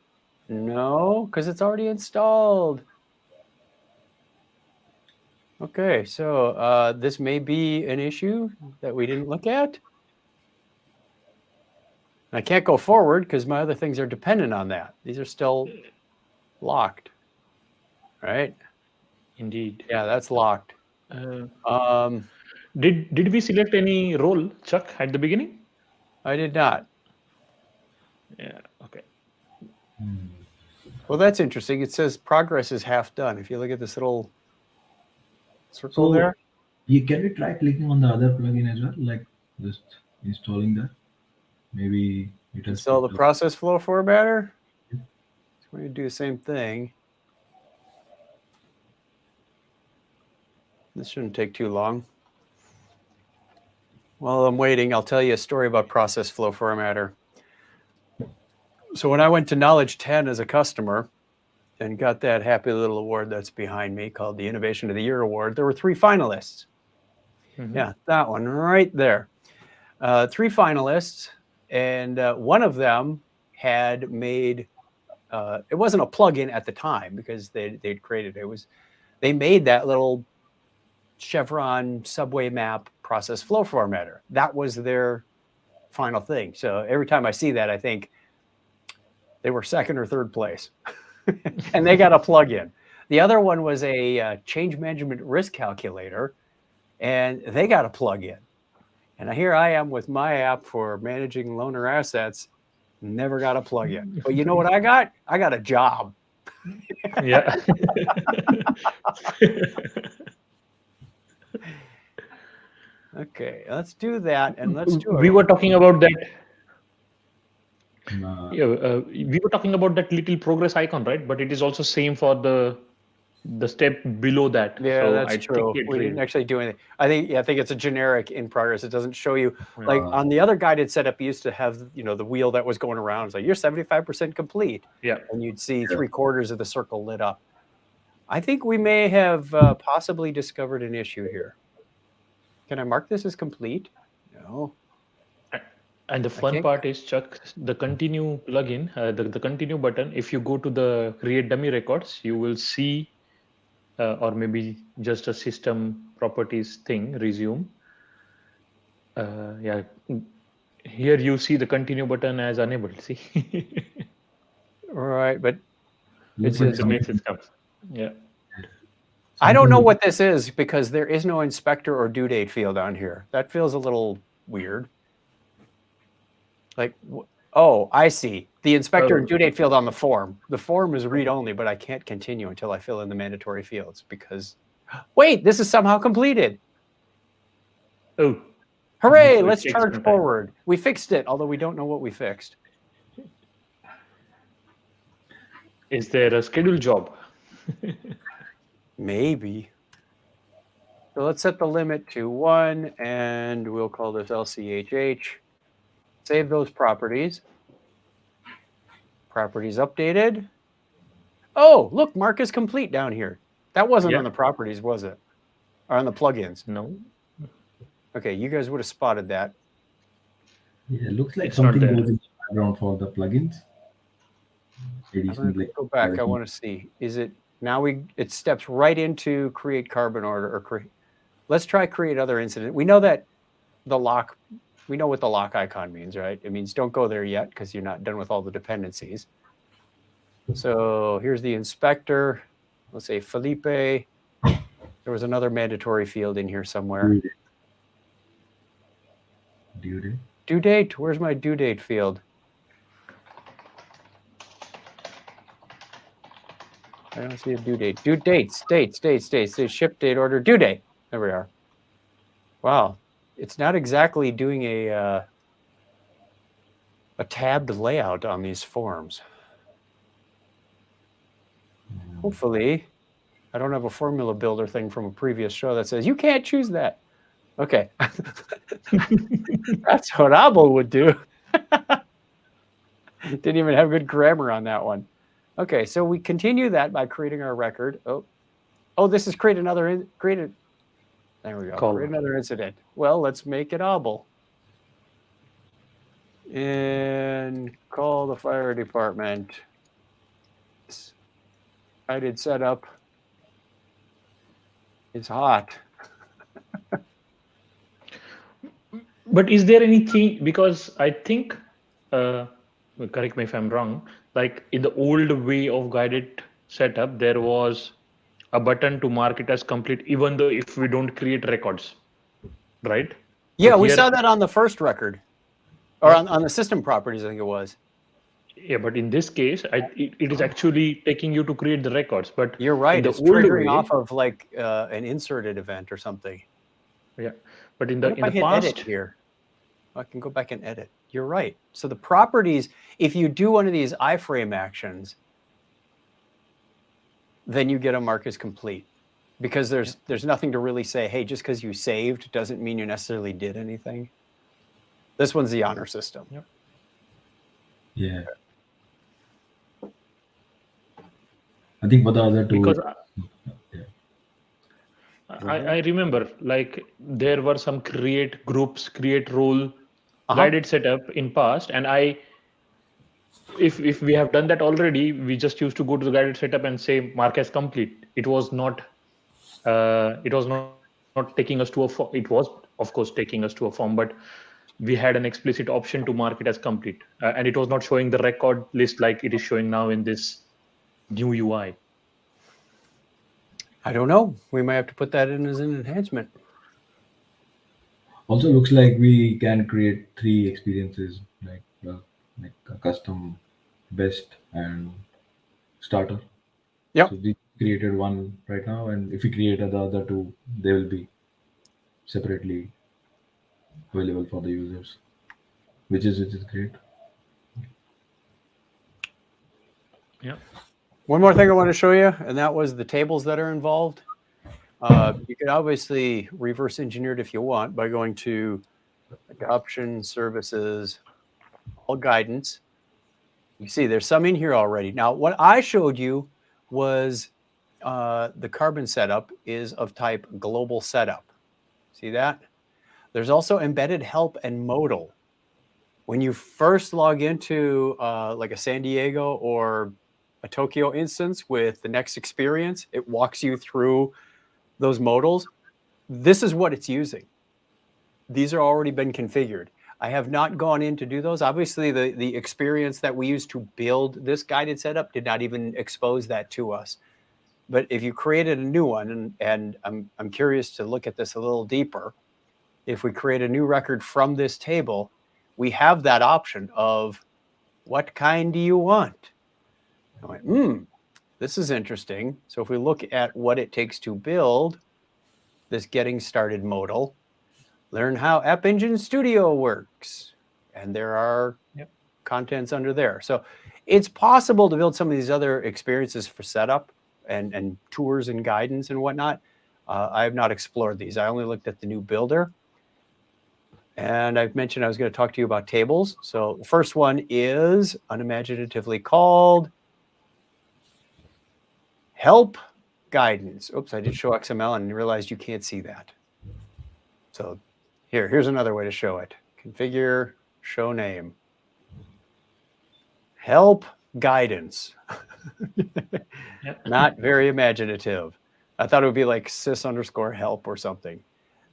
No, because it's already installed. Okay, so this may be an issue that we didn't look at. I can't go forward because my other things are dependent on that. These are still locked, right? Indeed. Yeah, that's locked. Did we select any role, Chuck, at the beginning? I did not. Yeah. Okay. Well, that's interesting. It says progress is half done. If you look at this little circle So there. can we try clicking on the other plugin as well? Like just installing that. Maybe it has Install the picked up. process flow formatter. So we're going to do the same thing. This shouldn't take too long. While I'm waiting, I'll tell you a story about process flow formatter. So when I went to Knowledge 10 as a customer and got that happy little award that's behind me called the Innovation of the Year Award, there were 3 finalists. Mhm. Yeah, that one right there. 3 finalists, and one of them had made, it wasn't a plugin at the time because they'd created it. They made that little Chevron subway map process flow formatter. That was their final thing. So every time I see that, I think they were 2nd or 3rd place and they got a plugin. The other one was a change management risk calculator and they got a plugin. And here I am with my app for managing loaner assets, never got a plugin. But you know what I got? I got a job. Yeah. Okay, let's do that, and let's do it. We were talking about that. Uh, We were talking about that little progress icon, right? But it is also same for the step below that. Yeah, So that's I true. think We didn't actually do anything. I think it's a generic in progress. It doesn't show you like Uh, on the other guided setup. You used to have the wheel that was going around. It's like you're 75% complete, Yeah. and you'd see Yeah. 3/4 of the circle lit up. I think we may have possibly discovered an issue here. Can I mark this as complete? No. And the fun part is, Chuck, the continue plugin, the continue button, if you go to the create dummy records, you will see, or maybe just a system properties thing, resume. Yeah, here you see the continue button as enabled, see? Right, but Looks it's like just, It makes it comes. Yeah. I don't know something- what this is because there is no inspector or due date field on here. That feels a little weird. Like, oh, I see. The inspector and due date field on the form. The form is read only, but I can't continue until I fill in the mandatory fields because, wait, this is somehow completed. Oh, Hooray, so it let's takes charge some time. forward. We fixed it, although we don't know what we fixed. Is there a scheduled job? Maybe. So let's set the limit to 1, and we'll call this lchh. Save those properties. Properties updated. Oh, look, mark is complete down here. That wasn't on the properties, was it? Or on the plugins? No. Okay, you guys would have spotted that. Yeah, looks like It's not something there. goes in the background for the plugins. I'm gonna go back. I want to see. Is it now? It steps right into create carbon order or create. Let's try create other incident. We know that the lock. We know what the lock icon means, right? It means don't go there yet because you're not done with all the dependencies. So here's the inspector. Let's say Felipe. There was another mandatory field in here somewhere. Due date. Due date. Where's my due date field? I don't see a due date. Due dates, ship date, order, due date. There we are. Wow, it's not exactly doing a tabbed layout on these forms. Hopefully, I don't have a formula builder thing from a previous show that says you can't choose that. Okay, that's what Abel would do. Didn't even have good grammar on that one. Okay, so we continue that by creating our record. Oh, this is create another. There we go. Create another incident. Well, let's make it Abel. And call the fire department. I did setup. It's hot. But is there anything, because I think, correct me if I'm wrong, like in the old way of guided setup, there was a button to mark it as complete, even though if we don't create records, right? Yeah, we saw that on the first record, or on the system properties, I think it was. Yeah, but in this case, it is actually taking you to create the records. But you're right, it's triggering off of like an inserted event or something. Yeah, but in the past edit here, I can go back and edit. You're right. So the properties, if you do one of these iframe actions, then you get a mark as complete, because there's nothing to really say, hey, just because you saved doesn't mean you necessarily did anything. This one's the honor system. Yep. Yeah. I think for the other two. Because I remember, like, there were some create groups, create role guided setup in past, and if we have done that already, we just used to go to the guided setup and say mark as complete. It was not taking us to a form. It was, of course, taking us to a form, but we had an explicit option to mark it as complete, and it was not showing the record list like it is showing now in this new UI. I don't know. We might have to put that in as an enhancement. Also looks like we can create 3 experiences, like a custom, best, and starter. Yep. So we created one right now, and if we create the other 2, they will be separately available for the users, which is great. Yeah. One more thing I want to show you, and that was the tables that are involved. You can obviously reverse engineer it if you want by going to adoption services, all guidance. You see there's some in here already. Now, what I showed you was the carbon setup is of type global setup. See that? There's also embedded help and modal. when you first log into like a San Diego or a Tokyo instance with the next experience, it walks you through those modals. This is what it's using. These are already been configured. I have not gone in to do those. Obviously, the experience that we used to build this guided setup did not even expose that to us. But if you created a new one, and I'm curious to look at this a little deeper, if we create a new record from this table, we have that option of what kind do you want? I went, this is interesting. So if we look at what it takes to build this getting started modal, learn how App Engine Studio works. And there are contents under there. So it's possible to build some of these other experiences for setup and tours and guidance and whatnot. I have not explored these. I only looked at the new builder. And I've mentioned I was going to talk to you about tables. So the first one is unimaginatively called help guidance. Oops, I did show XML and realized you can't see that. So here's another way to show it. Configure, show name. Help guidance. Not very imaginative. I thought it would be like sys_help or something.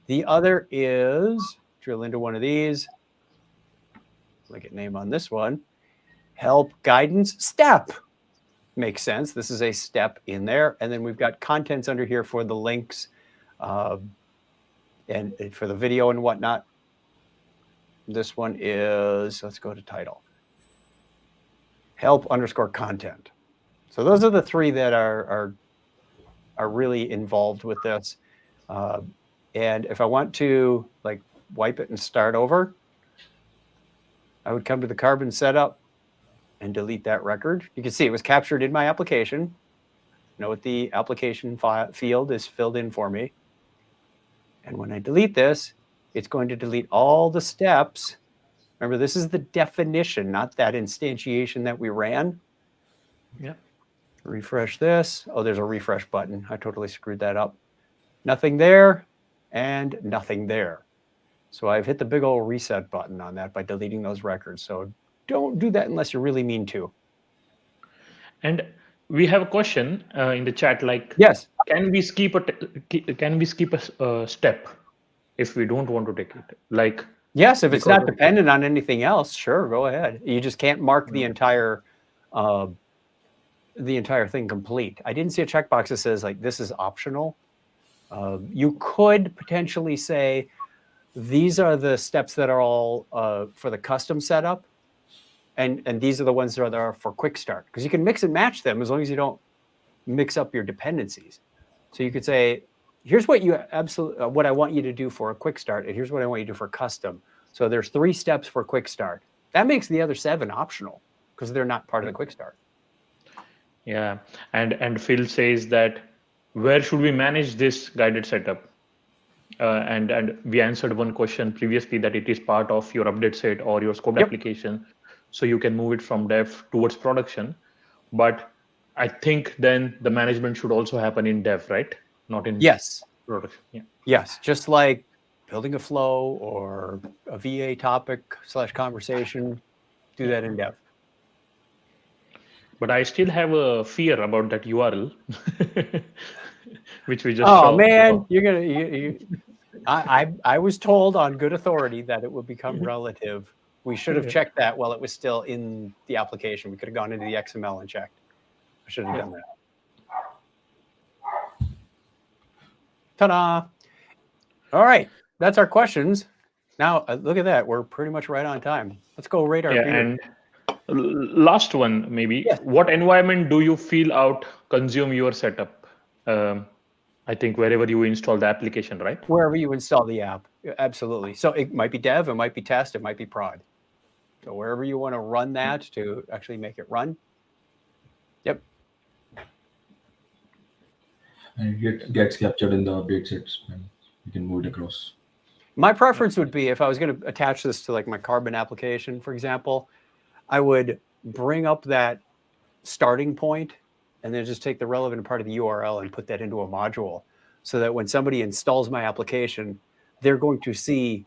The other is, drill into one of these, look at name on this one, help guidance step. Makes sense. This is a step in there. And then we've got contents under here for the links and for the video and whatnot. This one is, let's go to title. Help_content. So those are the three that are really involved with this. And if I want to like wipe it and start over, I would come to the Carbon setup and delete that record. You can see it was captured in my application. Note the application field is filled in for me. And when I delete this, it's going to delete all the steps. Remember, this is the definition, not that instantiation that we ran. Yeah. Refresh this. Oh, there's a refresh button. I totally screwed that up. Nothing there and nothing there. So I've hit the big old reset button on that by deleting those records. So don't do that unless you really mean to. And we have a question in the chat, like, yes, can we skip a step if we don't want to take it? Like, yes, if it's not dependent on anything else, sure, go ahead. You just can't mark the entire thing complete. I didn't see a checkbox that says like this is optional. You could potentially say these are the steps that are all for the custom setup. And these are the ones that are for quick start, because you can mix and match them as long as you don't mix up your dependencies. So you could say, here's what what I want you to do for a quick start, and here's what I want you to do for custom. So there's 3 steps for quick start. That makes the other 7 optional because they're not part of the quick start. Yeah, and Phil says that where should we manage this guided setup? And we answered one question previously that it is part of your update set or your scoped application. So you can move it from dev towards production. But I think then the management should also happen in dev, right? Not in production. Yeah. Yes, just like building a flow or a VA topic / conversation, do that in dev. But I still have a fear about that URL, which we just saw. Oh man, you're gonna. I was told on good authority that it would become relative. We should have checked that while it was still in the application. We could have gone into the XML and checked. I should have done that. Ta-da! All right, that's our questions. Now, look at that. We're pretty much right on time. Let's go rate our beer. And last one, maybe. Yes. What environment do you feel consume your setup? I think wherever you install the application, right? Wherever you install the app, absolutely. So it might be dev, it might be test, it might be prod. So wherever you want to run that to actually make it run. Yep. And it gets captured in the update sets and you can move it across. My preference would be if I was going to attach this to like my Carbon application, for example, I would bring up that starting point and then just take the relevant part of the URL and put that into a module so that when somebody installs my application, they're going to see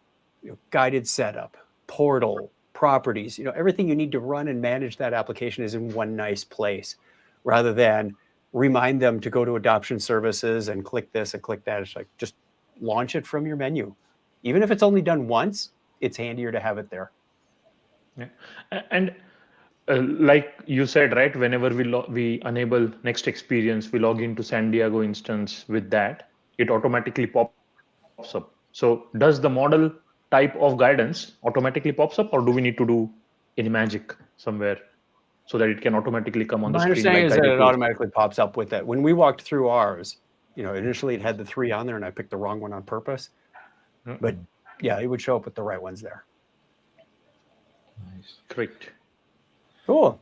guided setup, portal, properties, everything you need to run and manage that application is in one nice place, rather than remind them to go to adoption services and click this and click that. It's like, just launch it from your menu. Even if it's only done once, it's handier to have it there. Yeah. And like you said, right, whenever we enable next experience, we log into San Diego instance with that, it automatically pops up. So does the model type of guidance automatically pops up, or do we need to do any magic somewhere so that it can automatically come on the My screen? understanding is that guided it tools? automatically pops up with that. When we walked through ours, initially it had the 3 on there and I picked the wrong one on purpose. But yeah, it would show up with the right ones there. Nice. Great. Cool.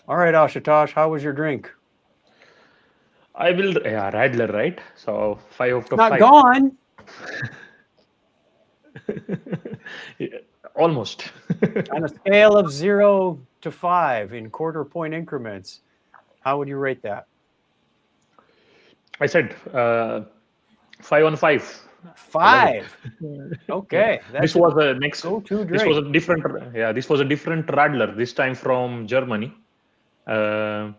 All right, Ashutosh, how was your drink? I will, Radler, right? So 5 out of 5. Not gone. Yeah, almost. On a scale of 0 to 5 in quarter point increments, how would you rate that? I said 5 on 5. 5. Okay. Yeah. This was a next. go-to This drink. was a different. Yeah, this was a different Radler. This time from Germany, and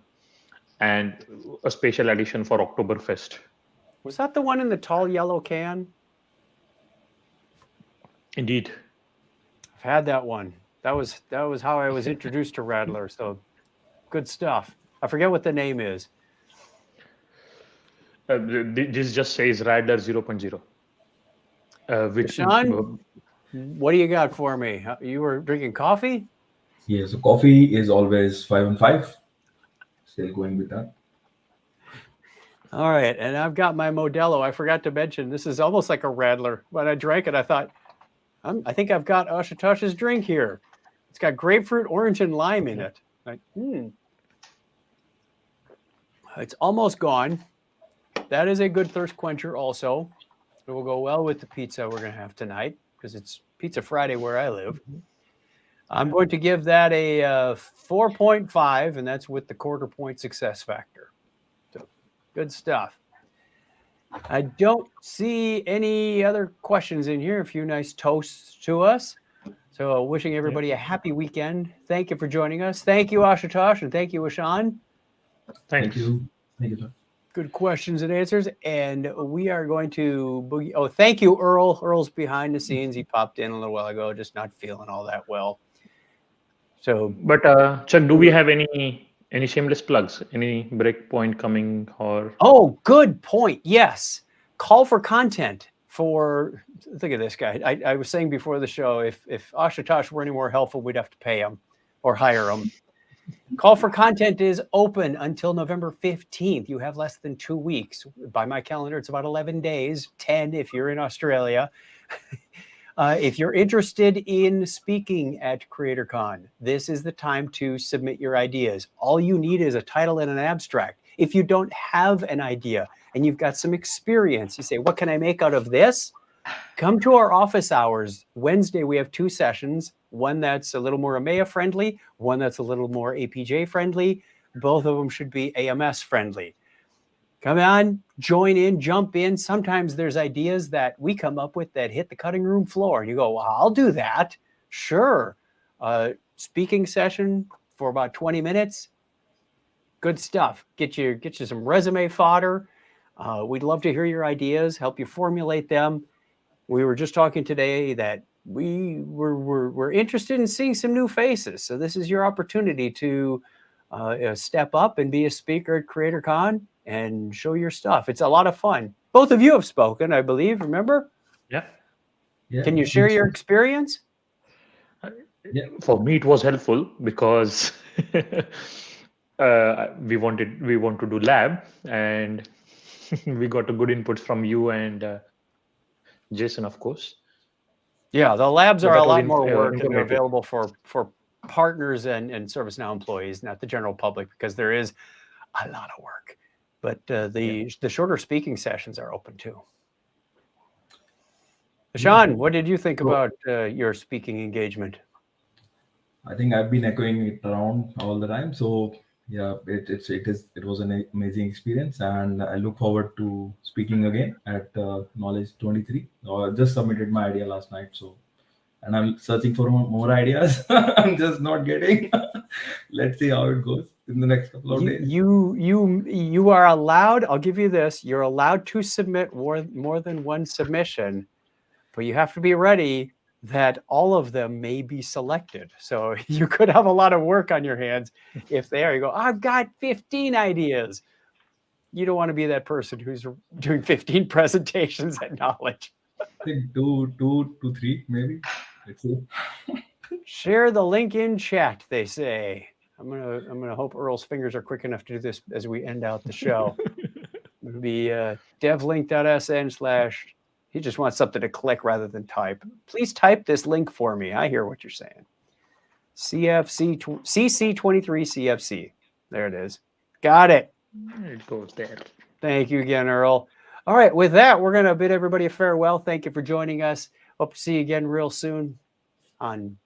a special edition for Oktoberfest. Was that the one in the tall yellow can? Indeed. I've had that one. That was how I was introduced to Radler. So good stuff. I forget what the name is. This just says Radler 0.0. Which Sean, what do you got for me? You were drinking coffee? Yeah, so coffee is always 5 on 5. Still going with that. All right, and I've got my Modelo. I forgot to mention, this is almost like a Radler. When I drank it, I thought, I think I've got Ashutosh's drink here. It's got grapefruit, orange, and lime in it. Like, It's almost gone. That is a good thirst quencher also. It will go well with the pizza we're going to have tonight, because it's Pizza Friday where I live. I'm going to give that a 4.5, and that's with the quarter point success factor. So good stuff. I don't see any other questions in here. A few nice toasts to us. So wishing everybody a happy weekend. Thank you for joining us. Thank you, Ashutosh, and thank you, Ashan. Thanks. Thank you. Thank you, sir. Good questions and answers. And we are going to boogie. Oh, thank you, Earl. Earl's behind the scenes. He popped in a little while ago, just not feeling all that well. So, but Chuck, do we have any shameless plugs? Any breakpoint coming or? Oh, good point. Yes. Call for content for, look at this guy. I was saying before the show, if Ashutosh were any more helpful, we'd have to pay him or hire him. Call for content is open until November 15th. You have less than 2 weeks. By my calendar, it's about 11 days, 10 if you're in Australia. If you're interested in speaking at CreatorCon, this is the time to submit your ideas. All you need is a title and an abstract. If you don't have an idea and you've got some experience, you say, what can I make out of this? Come to our office hours. Wednesday, we have 2 sessions. One that's a little more EMEA friendly, one that's a little more APJ friendly. Both of them should be AMS friendly. Come on, join in, jump in. Sometimes there's ideas that we come up with that hit the cutting room floor. And you go, well, I'll do that. Sure. Speaking session for about 20 minutes. Good stuff. Get you some resume fodder. We'd love to hear your ideas, help you formulate them. We were just talking today that we're interested in seeing some new faces. So this is your opportunity to step up and be a speaker at CreatorCon and show your stuff. It's a lot of fun. Both of you have spoken, I believe. Remember? Yeah. Can you share your experience? Yeah. For me, it was helpful because we want to do lab, and we got a good input from you and Jason, of course. Yeah, the labs are a lot more work, and they're informative. available for partners and ServiceNow employees, not the general public, because there is a lot of work. But the shorter speaking sessions are open too. Sean, what did you think about your speaking engagement? I think I've been echoing it around all the time. So yeah, it was an amazing experience, and I look forward to speaking again at Knowledge 23. I just submitted my idea last night, so and I'm searching for more ideas. I'm just not getting. Let's see how it goes in the next couple of days. You are allowed. I'll give you this. You're allowed to submit more than one submission, but you have to be ready that all of them may be selected. So you could have a lot of work on your hands if they are. You go, I've got 15 ideas. You don't want to be that person who's doing 15 presentations at Knowledge. I think two to three, maybe. Let's see. Share the link in chat, they say. I'm gonna hope Earl's fingers are quick enough to do this as we end out the show. It'll be devlink.sn/ he just wants something to click rather than type. Please type this link for me. I hear what you're saying. CC23 CFC. There it is. Got it. It goes there. Thank you again, Earl. All right, with that, we're going to bid everybody a farewell. Thank you for joining us. Hope to see you again real soon on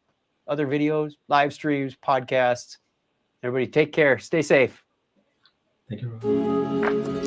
other videos, live streams, podcasts. Everybody take care. Stay safe. Thank you.